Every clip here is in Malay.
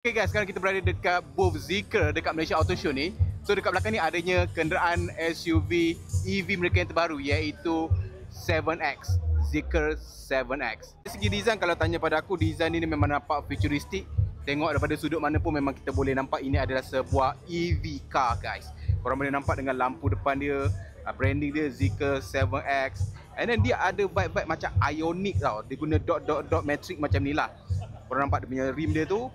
Okay guys, sekarang kita berada dekat booth Zeekr dekat Malaysia Auto Show ni. So dekat belakang ni adanya kenderaan SUV EV mereka yang terbaru iaitu 7X, Zeekr 7X. Dari segi design, kalau tanya pada aku, design ni memang nampak futuristik. Tengok daripada sudut mana pun memang kita boleh nampak ini adalah sebuah EV car guys. Korang boleh nampak dengan lampu depan dia, branding dia Zeekr 7X. And then dia ada vibe-vibe macam Ioniq tau. Dia guna dot matrix macam ni lah. Korang nampak dia punya rim dia tu,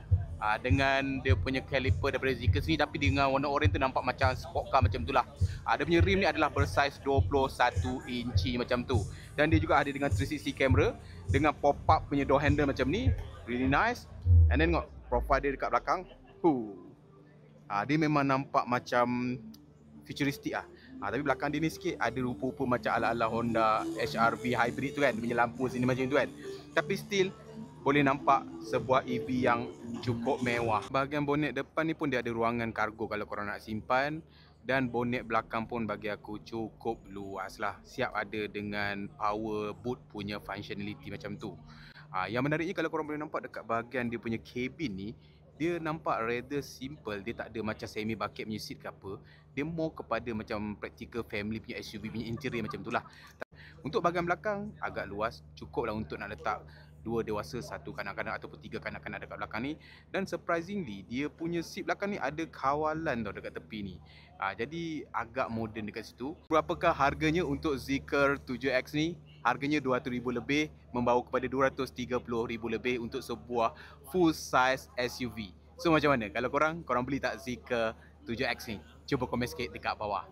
dengan dia punya caliper daripada Zeekr sini, tapi dengan warna orange tu nampak macam sport car macam tu lah. Dia punya rim ni adalah bersaiz 21 inci macam tu. Dan dia juga ada dengan 360 camera, dengan pop up punya door handle macam ni. Really nice. And then tengok profile dia dekat belakang. Dia memang nampak macam futuristik lah. Tapi belakang dia ni sikit ada rupa-rupa macam ala-ala Honda HR-V hybrid tu kan. Dia punya lampu sini macam tu kan. Tapi still boleh nampak sebuah EV yang cukup mewah. Bahagian bonet depan ni pun dia ada ruangan kargo kalau korang nak simpan. Dan bonet belakang pun bagi aku cukup luas lah. Siap ada dengan power boot punya functionality macam tu. Yang menariknya kalau korang boleh nampak dekat bahagian dia punya cabin ni, dia nampak rather simple. Dia tak ada macam semi bucket punya seat ke apa. Dia more kepada macam practical family punya SUV punya interior macam tu lah. Untuk bahagian belakang agak luas, cukup lah untuk nak letak 2 dewasa, 1 kanak-kanak ataupun 3 kanak-kanak dekat belakang ni. Dan surprisingly, dia punya seat belakang ni ada kawalan tau dekat tepi ni. Jadi agak moden dekat situ. Berapakah harganya untuk Zeekr 7X ni? Harganya RM200,000 lebih, membawa kepada RM230,000 lebih untuk sebuah full size SUV. So macam mana? Kalau korang beli tak Zeekr 7X ni? Cuba komen sikit dekat bawah.